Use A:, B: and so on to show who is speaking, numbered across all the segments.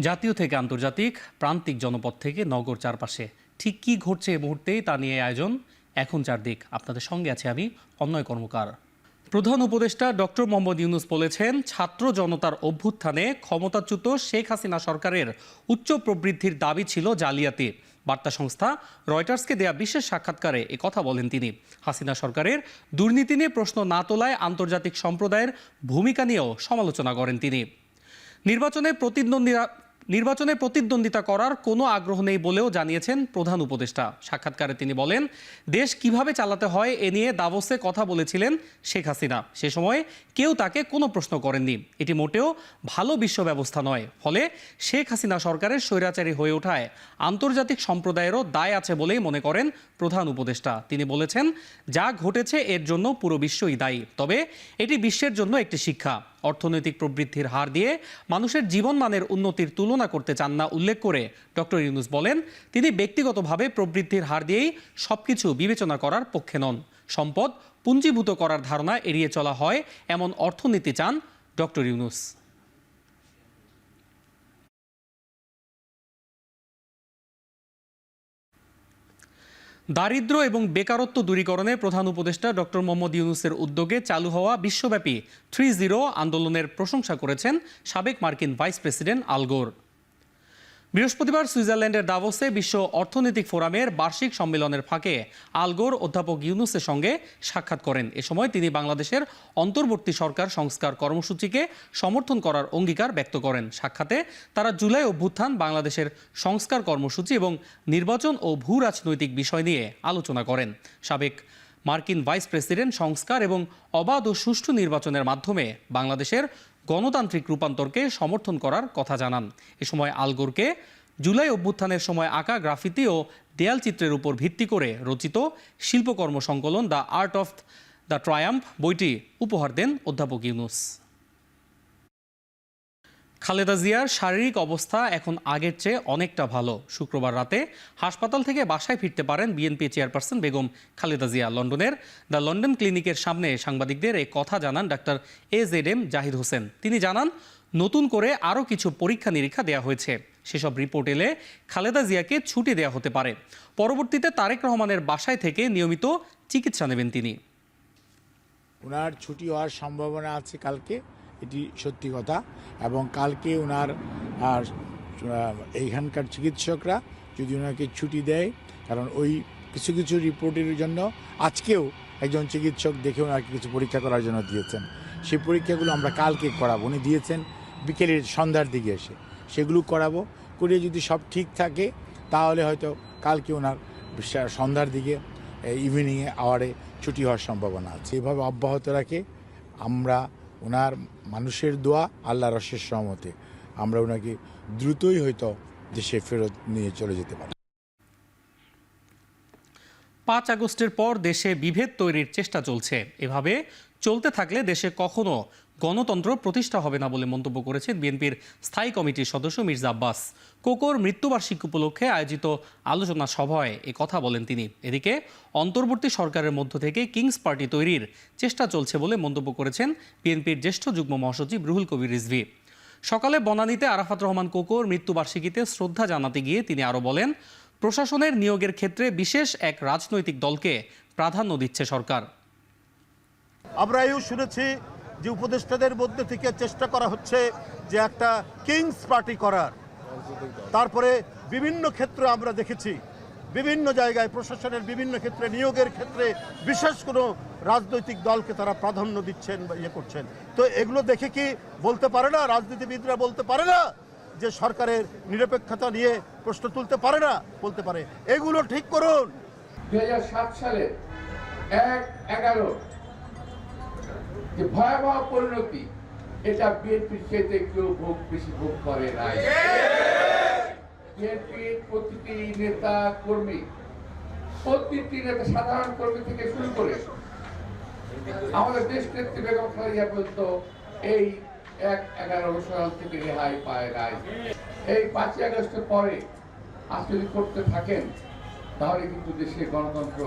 A: জাতীয় থেকে আন্তর্জাতিক, প্রান্তিক জনপদ থেকে নগর চারপাশে ঠিক কী ঘটছে এই মুহূর্তেই তা নিয়ে আয়োজন এখন চারদিক। আপনাদের সঙ্গে আছে আমি অন্যয় কর্মকার। প্রধান উপদেষ্টা ডক্টর মোহাম্মদ ইউনূস বলেছেন, ছাত্র জনতার অভ্যুত্থানে ক্ষমতাচ্যুত শেখ হাসিনা সরকারের উচ্চ প্রবৃদ্ধির দাবি ছিল জালিয়াতি। বার্তা সংস্থা রয়টার্সকে দেয়া বিশেষ সাক্ষাৎকারে কথা বলেন তিনি। হাসিনা সরকারের দুর্নীতি নিয়ে প্রশ্ন না তোলায় আন্তর্জাতিক সম্প্রদায়ের ভূমিকা নিয়েও সমালোচনা করেন তিনি। নির্বাচনে প্রতিদ্বন্দ্বিতা করার কোনো আগ্রহ নেই বলেও জানিয়েছেন প্রধান উপদেষ্টা। সাক্ষাৎকারে তিনি বলেন, দেশ কিভাবে চালাতে হয় এ নিয়ে দাভোসে কথা বলেছিলেন শেখ হাসিনা। সে সময় কেউ তাকে কোনো প্রশ্ন করেননি। এটি মোটেও ভালো বিশ্ব ব্যবস্থা নয়। ফলে শেখ হাসিনা সরকারের স্বৈরাচারী হয়ে ওঠায় আন্তর্জাতিক সম্প্রদায়েরও দায় আছে বলেই মনে করেন প্রধান উপদেষ্টা। তিনি বলেছেন, যা ঘটেছে এর জন্য পুরো বিশ্বই দায়ী, তবে এটি বিশ্বের জন্য একটি শিক্ষা। অর্থনৈতিক প্রবৃদ্ধির হার দিয়ে মানুষের জীবনমানের উন্নতির তুলনা করতে চান না উল্লেখ করে ডক্টর ইউনূস বলেন, তিনি ব্যক্তিগতভাবে প্রবৃদ্ধির হার দিয়েই সবকিছু বিবেচনা করার পক্ষে নন। সম্পদ পুঞ্জীভূত করার ধারণা এড়িয়ে চলা হয় এমন অর্থনীতি চান ডক্টর ইউনূস। দারিদ্র্য এবং বেকারত্ব দূরীকরণে প্রধান উপদেষ্টা ডক্টর মোহাম্মদ ইউনূসের উদ্যোগে চালু হওয়া বিশ্বব্যাপী 3-0 আন্দোলনের প্রশংসা করেছেন সাবেক মার্কিন ভাইস প্রেসিডেন্ট আল গোর। বৃহস্পতিবার সুইজারল্যান্ডের দাভোসে বিশ্ব অর্থনৈতিক ফোরামের বার্ষিক সম্মেলনের ফাঁকে আল গোর অধ্যাপক ইউনূসের সঙ্গে সাক্ষাৎ করেন। এ সময় তিনি বাংলাদেশের অন্তর্বর্তী সরকার সংস্কার কর্মসূচিকে সমর্থন করার অঙ্গীকার ব্যক্ত করেন। সাক্ষাতে তারা জুলাই অভ্যুত্থান, বাংলাদেশের সংস্কার কর্মসূচি এবং নির্বাচন ও ভূ রাজনৈতিক বিষয় নিয়ে আলোচনা করেন। সাবেক মার্কিন ভাইস প্রেসিডেন্ট সংস্কার এবং অবাধ ও সুষ্ঠু নির্বাচনের মাধ্যমে বাংলাদেশের গণতান্ত্রিক রূপান্তরকে সমর্থন করার কথা জানান। এ সময় আল গোরকে জুলাই অভ্যুত্থানের সময় আঁকা গ্রাফিতি ও দেয়াল চিত্রের উপর ভিত্তি করে রচিত শিল্পকর্ম সংকলন the art of the Triumf বইটি উপহার দেন অধ্যাপক ইউনূস। খালেদা জিয়ার শারীরিক অবস্থা এখন আগের চেয়ে অনেকটা ভালো। শুক্রবার রাতে হাসপাতাল থেকে বাসায় ফিরতে পারেন বিএনপি চেয়ারপারসন বেগম খালেদা জিয়া। লন্ডনের দ্য লন্ডন ক্লিনিকের সামনে সাংবাদিকদের এই কথা জানান ডাক্তার AZM জাহিদ হোসেন। তিনি জানান, নতুন করে আরও কিছু পরীক্ষা নিরীক্ষা দেওয়া হয়েছে। সেসব রিপোর্ট এলে খালেদা জিয়াকে ছুটি দেওয়া হতে পারে। পরবর্তীতে তারেক রহমানের বাসায় থেকে নিয়মিত চিকিৎসা নেবেন তিনি।
B: ওনার ছুটি হওয়ার সম্ভাবনা আছে কালকে, এটি সত্যি কথা। এবং কালকে ওনার এইখানকার চিকিৎসকরা যদি ওনাকে ছুটি দেয়, কারণ ওই কিছু কিছু রিপোর্টের জন্য আজকেও একজন চিকিৎসক দেখে ওনাকে কিছু পরীক্ষা করার জন্য দিয়েছেন। সেই পরীক্ষাগুলো আমরা কালকে করাবো। উনি দিয়েছেন বিকেলের সন্ধ্যার দিকে এসে, সেগুলো করাবো। করে যদি সব ঠিক থাকে তাহলে হয়তো কালকে ওনার সন্ধ্যার দিকে ইভিনিংয়ে আওয়ারে ছুটি হওয়ার সম্ভাবনা আছে। এভাবে অব্যাহত রাখে আমরা ওনার মানুষের দোয়া, আল্লাহর অশেষ রহমতে আমরা ওনাকে দ্রুতই হয়তো দেশে ফেরত নিয়ে চলে যেতে পারি।
A: 5 আগস্টের পর দেশে বিভেদ তৈরির চেষ্টা চলছে। এভাবে চলতে থাকলে দেশে কখনো গণতন্ত্র প্রতিষ্ঠা হবে না বলে মন্তব্য করেছেন বিএনপির স্থায়ী কমিটির সদস্য মির্জা আব্বাস। কোকোর মৃত্যুবার্ষিকী উপলক্ষে আয়োজিত আলোচনা সভায় কথা বলেন তিনি। এদিকে অন্তর্বর্তী সরকারের মধ্য থেকে কিংস পার্টি তৈরির চেষ্টা চলছে বলে মন্তব্য করেছেন বিএনপির জ্যেষ্ঠ যুগ্ম মহাসচিব রুহুল কবির রিজভী। সকালে বনানীতে আরাফাত রহমান কোকোর মৃত্যুবার্ষিকীতে শ্রদ্ধা জানাতে গিয়ে তিনি আরও বলেন, প্রশাসনের নিয়োগের ক্ষেত্রে বিশেষ এক রাজনৈতিক দলকে প্রাধান্য দিচ্ছে সরকার।
C: আমরা এও শুনেছি যে উপদেষ্টাদের মধ্যে থেকে চেষ্টা করা হচ্ছে যে একটা কিংস পার্টি করার। তারপরে বিভিন্ন ক্ষেত্রে আমরা দেখেছি বিভিন্ন জায়গায় প্রশাসনের বিভিন্ন ক্ষেত্রে নিয়োগের ক্ষেত্রে বিশেষ কোনো রাজনৈতিক দলকে তারা প্রাধান্য দিচ্ছেন বা ইয়ে করছেন। তো এগুলো দেখে কি বলতে পারে না, রাজনীতিবিদরা বলতে পারে না যে সরকারের নিরপেক্ষতা নিয়ে প্রশ্ন তুলতে পারে না? বলতে পারে। এগুলো ঠিক করুন।
D: 2007 সালে 1/11 যে ভয়াবহ পরিণতি, এটা বিএনপির চেয়ে কেউ বেশি ভোগ করে নাই। বিএনপির প্রতিটি নেতা কর্মী, সাধারণ কর্মী থেকে শুরু করে আমাদের দেশ নেত্রী বেগম খালেদা জিয়া পর্যন্ত এই 1/11 সাল থেকে রেহাই পায় নাই। এই 5 আগস্টের পরে আজ যদি করতে থাকেন তাহলে কিন্তু দেশের গণতন্ত্র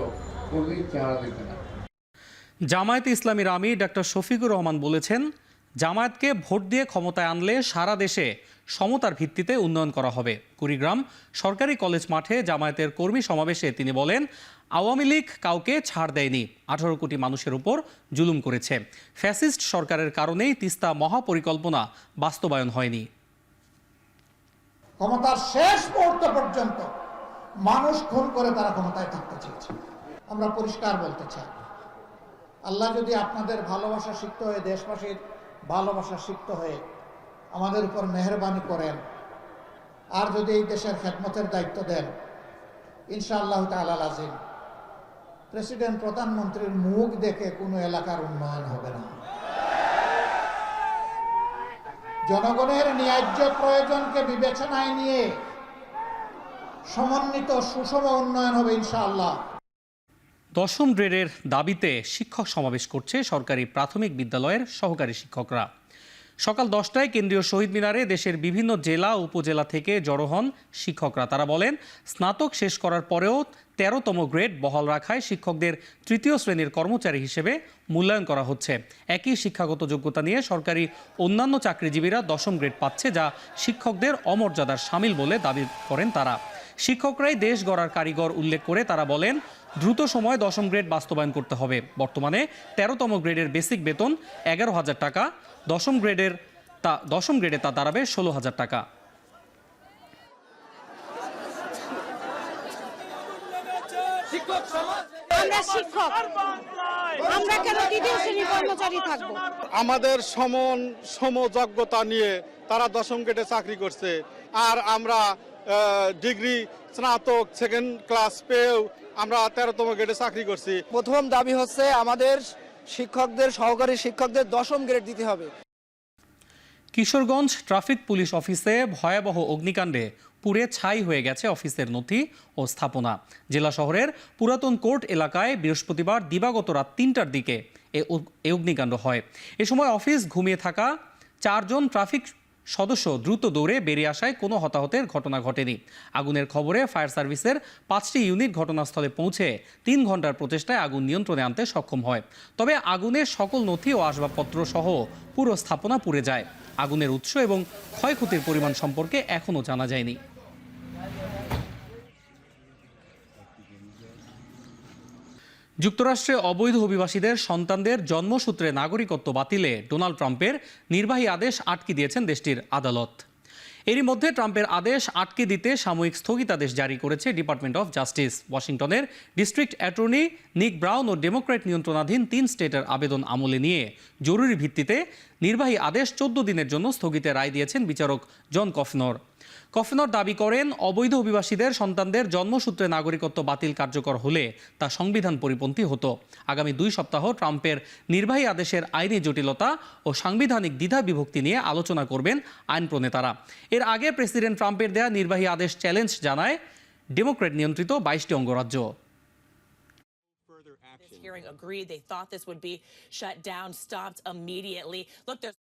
D: কোনদিন চেহারা দেবে না।
A: জামায়াতে ইসলামীর আমির ডাক্তার শফিকুর রহমান বলেছেন, জামায়াতকে ভোট দিয়ে ক্ষমতায় আনলে সারা দেশে সমতার ভিত্তিতে উন্নয়ন করা হবে। কুড়িগ্রাম সরকারি কলেজ মাঠে জামায়াতের কর্মী সমাবেশে তিনি বলেন, আওয়ামী লীগ কাউকে ছাড় দেয়নি, 18 কোটি মানুষের উপর জুলুম করেছে। ফ্যাসিস্ট সরকারের কারণেই তিস্তা মহাপরিকল্পনা বাস্তবায়ন হয়নি।
E: ক্ষমতার শেষ মুহূর্ত পর্যন্ত মানুষ খুন করে তারা ক্ষমতায় থাকতে চেয়েছে। আমরা পরিষ্কার বলতে চাই, আল্লাহ যদি আপনাদের ভালোবাসা সিক্ত হয়ে, দেশবাসীর ভালোবাসা সিক্ত হয়ে আমাদের উপর মেহেরবানি করেন আর যদি এই দেশের খেদমতের দায়িত্ব দেন, ইনশাআল্লাহ তাআলা আজিম প্রেসিডেন্ট প্রধানমন্ত্রীর মুখ দেখে কোনো এলাকার উন্নয়ন হবে না। জনগণের ন্যায্য প্রয়োজনকে বিবেচনায় নিয়ে সমন্বিত সুষম উন্নয়ন হবে ইনশাআল্লাহ।
A: 10ম গ্রেডের দাবিতে শিক্ষক সমাবেশ করছে সরকারি প্রাথমিক বিদ্যালয়ের সহকারী শিক্ষকরা। সকাল 10টায় কেন্দ্রীয় শহীদ মিনারে দেশের বিভিন্ন জেলা উপজেলা থেকে জড়ো হন শিক্ষকরা। তারা বলেন, স্নাতক শেষ করার পরেও 13তম গ্রেড বহাল রাখায় শিক্ষকদের 3য় শ্রেণীর কর্মচারী হিসেবে মূল্যায়ন করা হচ্ছে। একই শিক্ষাগত যোগ্যতা নিয়ে সরকারি অন্যান্য চাকরিজীবীরা 10ম গ্রেড পাচ্ছে, যা শিক্ষকদের অমর্যাদার শামিল বলে দাবি করেন তারা। শিক্ষকরাই দেশ গড়ার কারিগর উল্লেখ করে তারা বলেন, দ্রুত সময়ে 10ম গ্রেড বাস্তবায়ন করতে হবে। বর্তমানে 13তম গ্রেডের বেসিক বেতন 11,000 টাকা, 10ম গ্রেডে তা দাঁড়াবে 16,000 টাকা।
F: আমরা শিক্ষক, আমরা কেন তৃতীয় শ্রেণীর কর্মচারী থাকবো?
G: আমাদের সমযোগ্যতা নিয়ে তারা 10ম গ্রেডে চাকরি করছে, আর আমরা ডিগ্রি স্নাতক সেকেন্ড ক্লাস পেয়েও আমরা 13তম গ্রেডে চাকরি করছি।
H: প্রথম দাবি হচ্ছে আমাদের শিক্ষকদের, সহকারী শিক্ষকদের 10ম গ্রেড দিতে হবে।
A: কিশোরগঞ্জ ট্রাফিক পুলিশ অফিসে ভয়াবহ অগ্নিকাণ্ডে পুড়ে ছাই হয়ে গেছে অফিসের নথি ও স্থাপনা। জেলা শহরের পুরাতন কোর্ট এলাকায় বৃহস্পতিবার দিবাগত রাত 3টার দিকে এ অগ্নিকাণ্ড হয়। এ সময় অফিস ঘুমিয়ে থাকা 4 জন ট্রাফিক সদস্য দ্রুত দৌড়ে বেরিয়ে আসায় কোনো হতাহতের ঘটনা ঘটেনি। আগুনের খবরে ফায়ার সার্ভিসের 5টি ইউনিট ঘটনাস্থলে পৌঁছে 3 ঘন্টার প্রচেষ্টায় আগুন নিয়ন্ত্রণে আনতে সক্ষম হয়। তবে আগুনের সকল নথি ও আসবাবপত্র সহ পুরো স্থাপনা পুড়ে যায়। আগুনের উৎস এবং ক্ষয়ক্ষতির পরিমাণ সম্পর্কে এখনও জানা যায়নি। যুক্তরাষ্ট্রে অবৈধ অভিবাসীদের সন্তানদের জন্মসূত্রে নাগরিকত্ব বাতিলে ডোনাল্ড ট্রাম্পের নির্বাহী আদেশ আটকে দিয়েছেন দেশটির আদালত। এরই মধ্যে ট্রাম্পের আদেশ আটকে দিতে সাময়িক স্থগিতাদেশ জারি করেছে ডিপার্টমেন্ট অফ জাস্টিস। ওয়াশিংটনের ডিস্ট্রিক্ট অ্যাটর্নি নিক ব্রাউন ও ডেমোক্র্যাট নিয়ন্ত্রণাধীন 3 স্টেটের আবেদন আমলে নিয়ে জরুরি ভিত্তিতে নির্বাহী আদেশ 14 দিনের জন্য স্থগিতের রায় দিয়েছেন বিচারক জন কফনর। কফনর দাবি করেন, অবৈধ অভিবাসীদের সন্তানদের জন্মসূত্রে নাগরিকত্ব বাতিল কার্যকর হলে তা সংবিধান পরিপন্থী হতো। আগামী 2 সপ্তাহ ট্রাম্পের নির্বাহী আদেশের আইনি জটিলতা ও সাংবিধানিক দ্বিধা বিভক্তি নিয়ে আলোচনা করবেন আইন প্রণেতারা। এর আগে প্রেসিডেন্ট ট্রাম্পের দেয়া নির্বাহী আদেশ চ্যালেঞ্জ জানায় ডেমোক্র্যাট নিয়ন্ত্রিত 22টি অঙ্গরাজ্য।
I: Hearing agreed. They thought this would be shut down, stopped immediately. Look, there's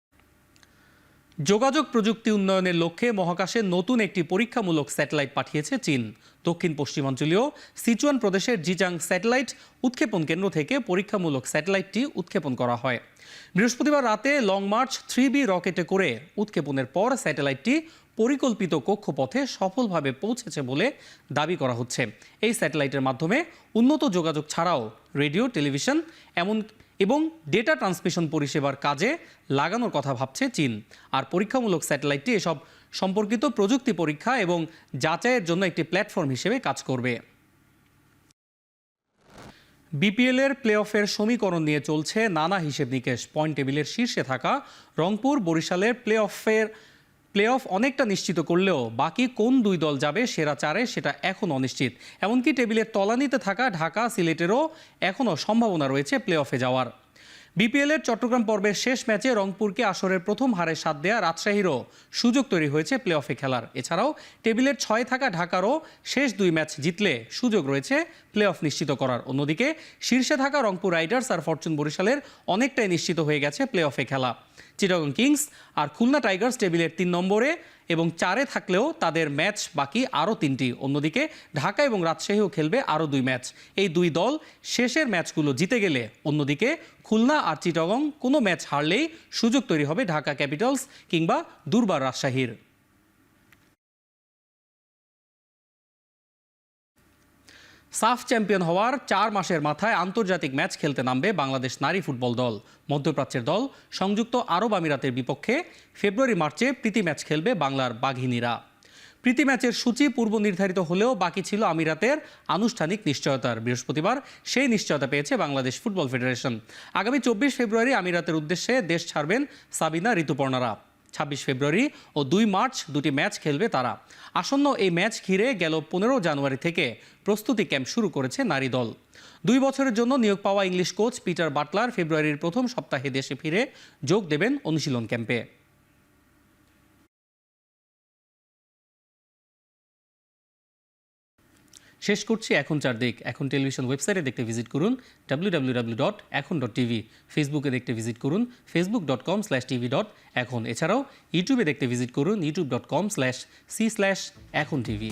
A: যোগাযোগ প্রযুক্তি উন্নয়নের লক্ষ্যে মহাকাশে নতুন একটি পরীক্ষামূলক স্যাটেলাইট পাঠিয়েছে চীন। দক্ষিণ পশ্চিমাঞ্চলীয় সিচুয়ান প্রদেশের জিজাং স্যাটেলাইট উৎক্ষেপণ কেন্দ্র থেকে পরীক্ষামূলক স্যাটেলাইটটি উৎক্ষেপণ করা হয়। বৃহস্পতিবার রাতে লং মার্চ 3B রকেটে করে উৎক্ষেপণের পর স্যাটেলাইটটি পরিকল্পিত কক্ষপথে সফলভাবে পৌঁছেছে বলে দাবি করা হচ্ছে। এই স্যাটেলাইটের মাধ্যমে উন্নত যোগাযোগ ছাড়াও রেডিও, টেলিভিশন এবং ডেটা ট্রান্সমিশন পরিষেবার কাজে লাগানোর কথা ভাবছে চীন। আর পরীক্ষামূলক স্যাটেলাইটটি এসব সম্পর্কিত প্রযুক্তি পরীক্ষা এবং যাচাইয়ের জন্য একটি প্ল্যাটফর্ম হিসেবে কাজ করবে। বিপিএলের প্লে অফের সমীকরণ নিয়ে চলছে নানা হিসেব নিকেশ। পয়েন্ট টেবিলের শীর্ষে থাকা রংপুর বরিশালের প্লে অফ অনেকটা নিশ্চিত করলেও বাকি কোন 2 দল যাবে সেরা 4-এ সেটা এখন অনিশ্চিত। এমনকি টেবিলের তলানিতে থাকা ঢাকা, সিলেটেরও এখনও সম্ভাবনা রয়েছে প্লে অফে যাওয়ার। বিপিএলের চট্টগ্রাম পর্বের শেষ ম্যাচে রংপুরকে আসরের প্রথম হারে সাথ দেয়া রাজশাহীরও সুযোগ তৈরি হয়েছে প্লে অফে খেলার। এছাড়াও টেবিলের 6 থাকা ঢাকারও শেষ 2 ম্যাচ জিতলে সুযোগ রয়েছে প্লে অফ নিশ্চিত করার। অন্যদিকে শীর্ষে থাকা রংপুর রাইডার্স আর ফরচুন বরিশালের অনেকটাই নিশ্চিত হয়ে গেছে প্লে অফে খেলা। চিটাগং কিংস আর খুলনা টাইগার্স টেবিলের 3 নম্বরে এবং 4-এ থাকলেও তাদের ম্যাচ বাকি আরও 3টি। অন্যদিকে ঢাকা এবং রাজশাহীও খেলবে আরও 2 ম্যাচ। এই দুই দল শেষের ম্যাচগুলো জিতে গেলে অন্যদিকে খুলনা আর চিটাগং কোনো ম্যাচ হারলেই সুযোগ তৈরি হবে ঢাকা ক্যাপিটালস কিংবা দুর্বার রাজশাহীর। সাফ চ্যাম্পিয়ন হওয়ার 4 মাসের মাথায় আন্তর্জাতিক ম্যাচ খেলতে নামবে বাংলাদেশ নারী ফুটবল দল। মধ্যপ্রাচ্যের দল সংযুক্ত আরব আমিরাতের বিপক্ষে ফেব্রুয়ারি-মার্চে প্রীতি ম্যাচ খেলবে বাংলার বাঘিনীরা। প্রীতি ম্যাচের সূচি পূর্ব নির্ধারিত হলেও বাকি ছিল আমিরাতের আনুষ্ঠানিক নিশ্চয়তার। বৃহস্পতিবার সেই নিশ্চয়তা পেয়েছে বাংলাদেশ ফুটবল ফেডারেশন। আগামী 24 ফেব্রুয়ারি আমিরাতের উদ্দেশ্যে দেশ ছাড়বেন সাবিনা ঋতুপর্ণারা। 26 ফেব্রুয়ারি ও 2 মার্চ দুটি ম্যাচ খেলবে তারা। আসন্ন এই ম্যাচ ঘিরে গেল 15 জানুয়ারি থেকে প্রস্তুতি ক্যাম্প শুরু করেছে নারী দল। 2 বছরের জন্য নিয়োগ পাওয়া ইংলিশ কোচ পিটার বাটলার ফেব্রুয়ারির প্রথম সপ্তাহে দেশে ফিরে যোগ দেবেন অনুশীলন ক্যাম্পে। শেষ করছি এখন চারদিক। এখন টেলিভিশন ওয়েবসাইটে দেখতে ভিজিট করুন www.ekhon.tv। ফেসবুকে দেখতে ভিজিট করুন facebook.com/tv.ekhon। এছাড়াও ইউটিউবে দেখতে ভিজিট করুন youtube.com/c/ekhon tv।